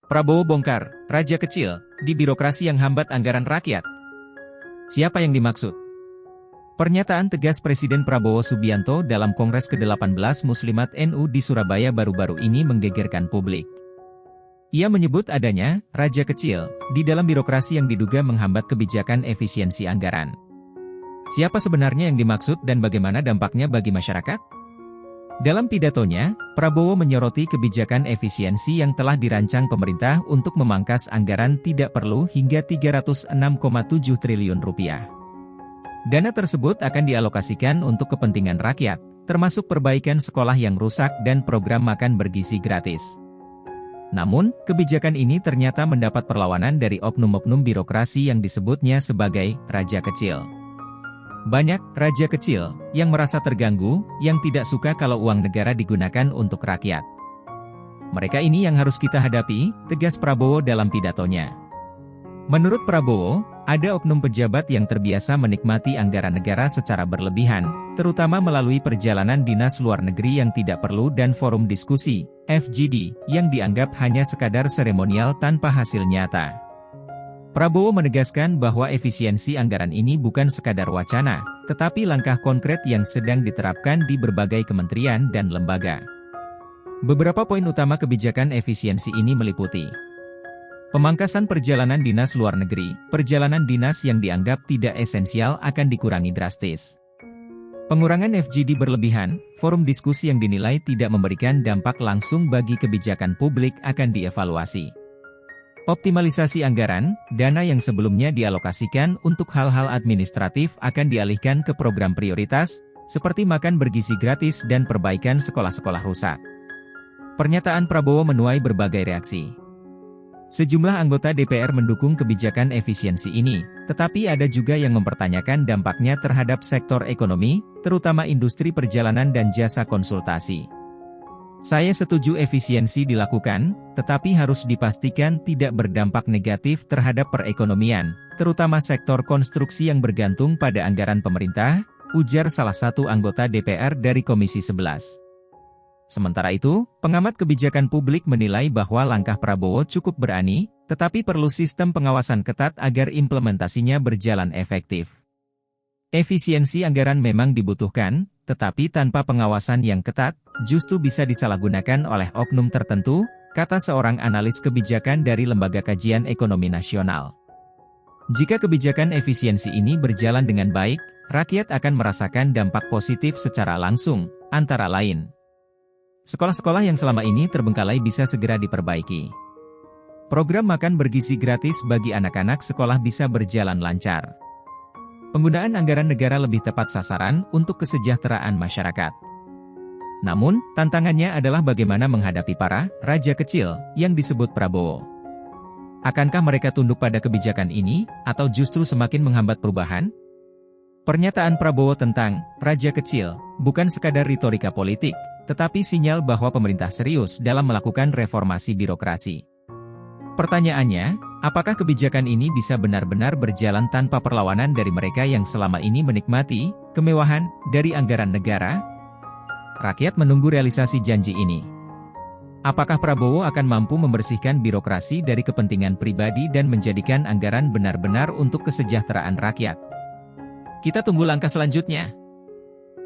Prabowo bongkar, raja kecil, di birokrasi yang hambat anggaran rakyat. Siapa yang dimaksud? Pernyataan tegas Presiden Prabowo Subianto dalam Kongres ke-18 Muslimat NU di Surabaya baru-baru ini menggegerkan publik. Ia menyebut adanya raja kecil di dalam birokrasi yang diduga menghambat kebijakan efisiensi anggaran. Siapa sebenarnya yang dimaksud dan bagaimana dampaknya bagi masyarakat? Dalam pidatonya, Prabowo menyoroti kebijakan efisiensi yang telah dirancang pemerintah untuk memangkas anggaran tidak perlu hingga 306,7 triliun rupiah. Dana tersebut akan dialokasikan untuk kepentingan rakyat, termasuk perbaikan sekolah yang rusak dan program makan bergizi gratis. Namun, kebijakan ini ternyata mendapat perlawanan dari oknum-oknum birokrasi yang disebutnya sebagai raja kecil. Banyak raja kecil yang merasa terganggu, yang tidak suka kalau uang negara digunakan untuk rakyat. Mereka ini yang harus kita hadapi, tegas Prabowo dalam pidatonya. Menurut Prabowo, ada oknum pejabat yang terbiasa menikmati anggaran negara secara berlebihan, terutama melalui perjalanan dinas luar negeri yang tidak perlu dan forum diskusi, FGD, yang dianggap hanya sekadar seremonial tanpa hasil nyata. Prabowo menegaskan bahwa efisiensi anggaran ini bukan sekadar wacana, tetapi langkah konkret yang sedang diterapkan di berbagai kementerian dan lembaga. Beberapa poin utama kebijakan efisiensi ini meliputi pemangkasan perjalanan dinas luar negeri, perjalanan dinas yang dianggap tidak esensial akan dikurangi drastis. Pengurangan FGD berlebihan, forum diskusi yang dinilai tidak memberikan dampak langsung bagi kebijakan publik akan dievaluasi. Optimalisasi anggaran, dana yang sebelumnya dialokasikan untuk hal-hal administratif akan dialihkan ke program prioritas, seperti makan bergizi gratis dan perbaikan sekolah-sekolah rusak. Pernyataan Prabowo menuai berbagai reaksi. Sejumlah anggota DPR mendukung kebijakan efisiensi ini, tetapi ada juga yang mempertanyakan dampaknya terhadap sektor ekonomi, terutama industri perjalanan dan jasa konsultasi. Saya setuju efisiensi dilakukan, tetapi harus dipastikan tidak berdampak negatif terhadap perekonomian, terutama sektor konstruksi yang bergantung pada anggaran pemerintah, ujar salah satu anggota DPR dari Komisi 11. Sementara itu, pengamat kebijakan publik menilai bahwa langkah Prabowo cukup berani, tetapi perlu sistem pengawasan ketat agar implementasinya berjalan efektif. Efisiensi anggaran memang dibutuhkan, tetapi tanpa pengawasan yang ketat, justru bisa disalahgunakan oleh oknum tertentu, kata seorang analis kebijakan dari Lembaga Kajian Ekonomi Nasional. Jika kebijakan efisiensi ini berjalan dengan baik, rakyat akan merasakan dampak positif secara langsung, antara lain. Sekolah-sekolah yang selama ini terbengkalai bisa segera diperbaiki. Program makan bergizi gratis bagi anak-anak sekolah bisa berjalan lancar. Penggunaan anggaran negara lebih tepat sasaran untuk kesejahteraan masyarakat. Namun, tantangannya adalah bagaimana menghadapi para raja kecil yang disebut Prabowo. Akankah mereka tunduk pada kebijakan ini, atau justru semakin menghambat perubahan? Pernyataan Prabowo tentang raja kecil bukan sekadar retorika politik, tetapi sinyal bahwa pemerintah serius dalam melakukan reformasi birokrasi. Pertanyaannya, apakah kebijakan ini bisa benar-benar berjalan tanpa perlawanan dari mereka yang selama ini menikmati kemewahan dari anggaran negara? Rakyat menunggu realisasi janji ini. Apakah Prabowo akan mampu membersihkan birokrasi dari kepentingan pribadi dan menjadikan anggaran benar-benar untuk kesejahteraan rakyat? Kita tunggu langkah selanjutnya.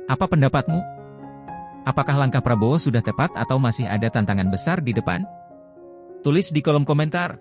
Apa pendapatmu? Apakah langkah Prabowo sudah tepat atau masih ada tantangan besar di depan? Tulis di kolom komentar.